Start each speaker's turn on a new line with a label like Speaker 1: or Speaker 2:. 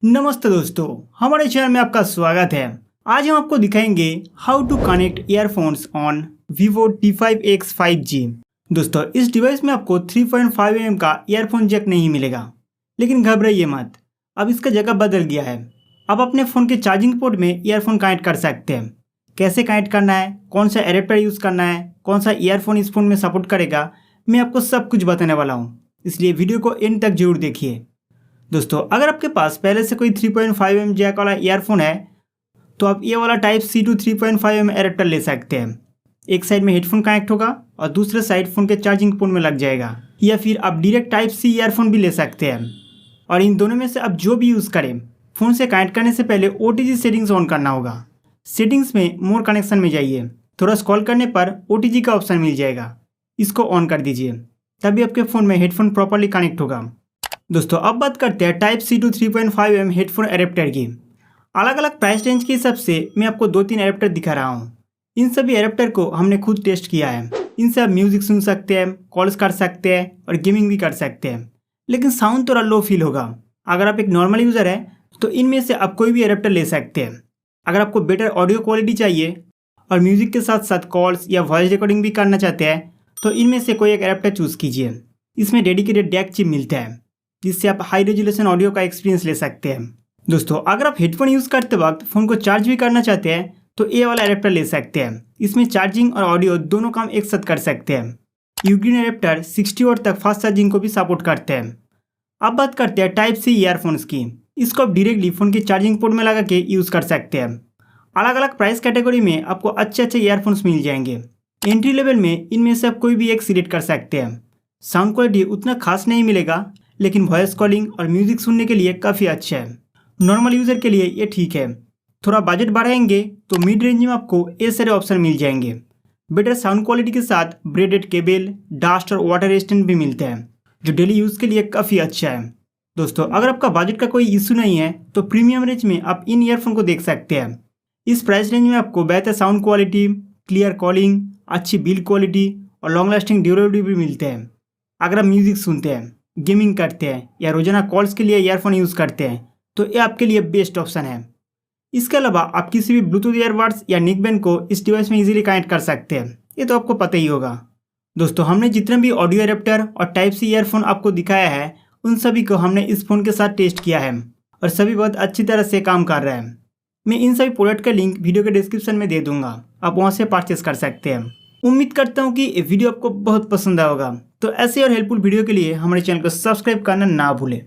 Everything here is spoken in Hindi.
Speaker 1: नमस्ते दोस्तों, हमारे चैनल में आपका स्वागत है। आज हम आपको दिखाएंगे how to connect earphones on Vivo T5X 5G। दोस्तों, इस डिवाइस में आपको 3.5 mm का ईयरफोन जैक नहीं मिलेगा, लेकिन घबराइए मत, अब इसका जगह बदल गया है। आप अपने फ़ोन के चार्जिंग पोर्ट में ईयरफोन कनेक्ट कर सकते हैं। कैसे कनेक्ट करना है, कौन सा एडेप्टर यूज़ करना है, कौन सा ईयरफोन इस फ़ोन में सपोर्ट करेगा, मैं आपको सब कुछ बताने वाला हूँ, इसलिए वीडियो को एंड तक जरूर देखिए। दोस्तों, अगर आपके पास पहले से कोई 3.5 mm जैक वाला ईयरफोन है तो आप ये वाला type C to 3.5 mm adapter ले सकते हैं। एक साइड में हेडफोन कनेक्ट होगा और दूसरे साइड फ़ोन के चार्जिंग पोर्ट में लग जाएगा, या फिर आप डायरेक्ट टाइप C ईयरफोन भी ले सकते हैं। और इन दोनों में से आप जो भी यूज़ करें, फ़ोन से कनेक्ट करने से पहले OTG सेटिंग्स ऑन करना होगा। सेटिंग्स में मोर कनेक्शन में जाइए, थोड़ा स्क्रॉल करने पर OTG का ऑप्शन मिल जाएगा, इसको ऑन कर दीजिए, तभी आपके फ़ोन में हेडफोन प्रॉपरली कनेक्ट होगा। दोस्तों, अब बात करते हैं type C to 3.5 mm headphone adapter की। अलग अलग प्राइस रेंज के हिसाब से मैं आपको 2-3 एडेप्टर दिखा रहा हूँ। इन सभी एडेप्टर को हमने खुद टेस्ट किया है। इनसे आप म्यूजिक सुन सकते हैं, कॉल्स कर सकते हैं और गेमिंग भी कर सकते हैं, लेकिन साउंड थोड़ा लो फील होगा। अगर आप एक नॉर्मल यूज़र है तो इनमें से आप कोई भी एडेप्टर ले सकते हैं। अगर आपको बेटर ऑडियो क्वालिटी चाहिए और म्यूजिक के साथ साथ कॉल्स या वॉइस रिकॉर्डिंग भी करना चाहते हैं तो इनमें से कोई एक एडेप्टर चूज़ कीजिए। इसमें डेडिकेटेड डैक चिप मिलता है, जिससे आप हाई रेजोल्यूशन ऑडियो का एक्सपीरियंस ले सकते हैं। दोस्तों, अगर आप हेडफोन यूज़ करते वक्त फ़ोन को चार्ज भी करना चाहते हैं तो ये वाला एडेप्टर ले सकते हैं। इसमें चार्जिंग और ऑडियो दोनों काम एक साथ कर सकते हैं। यूग्रीन एडेप्टर 60 वाट तक फास्ट चार्जिंग को भी सपोर्ट करते हैं। अब बात करते हैं टाइप C ईयरफोन्स की। इसको आप डायरेक्टली फ़ोन के चार्जिंग पोर्ट में लगा के यूज़ कर सकते हैं। अलग अलग प्राइस कैटेगरी में आपको अच्छे अच्छे ईयरफोन्स मिल जाएंगे। एंट्री लेवल में इनमें से आप कोई भी एक सिलेक्ट कर सकते हैं। साउंड क्वालिटी उतना खास नहीं मिलेगा, लेकिन वॉइस कॉलिंग और म्यूजिक सुनने के लिए काफ़ी अच्छा है। नॉर्मल यूज़र के लिए ये ठीक है। थोड़ा बजट बढ़ाएंगे तो मिड रेंज में आपको ये सारे ऑप्शन मिल जाएंगे। बेटर साउंड क्वालिटी के साथ ब्रेडेड केबल, डस्ट और वाटर रेजिस्टेंट भी मिलते हैं, जो डेली यूज़ के लिए काफ़ी अच्छा है। दोस्तों, अगर आपका बजट का कोई इशू नहीं है तो प्रीमियम रेंज में आप इन ईयरफोन को देख सकते हैं। इस प्राइस रेंज में आपको बेहतर साउंड क्वालिटी, क्लियर कॉलिंग, अच्छी बिल्ड क्वालिटी और लॉन्ग लास्टिंग ड्यूरेबिलिटी भी मिलते हैं। अगर आप म्यूजिक सुनते हैं, गेमिंग करते हैं या रोजाना कॉल्स के लिए ईयरफोन यूज़ करते हैं तो ये आपके लिए बेस्ट ऑप्शन है। इसके अलावा आप किसी भी ब्लूटूथ ईयरबड्स या नेकबैंड को इस डिवाइस में इजीली कनेक्ट कर सकते हैं, ये तो आपको पता ही होगा। दोस्तों, हमने जितने भी ऑडियो एडेप्टर और टाइप C ईयरफोन आपको दिखाया है उन सभी को हमने इस फ़ोन के साथ टेस्ट किया है और सभी बहुत अच्छी तरह से काम कर रहे हैं। मैं इन सभी प्रोडक्ट का लिंक वीडियो के डिस्क्रिप्शन में दे दूंगा, आप वहाँ से परचेस कर सकते हैं। उम्मीद करता हूँ कि ये वीडियो आपको बहुत पसंद आएगा। तो ऐसे और हेल्पफुल वीडियो के लिए हमारे चैनल को सब्सक्राइब करना ना भूलें।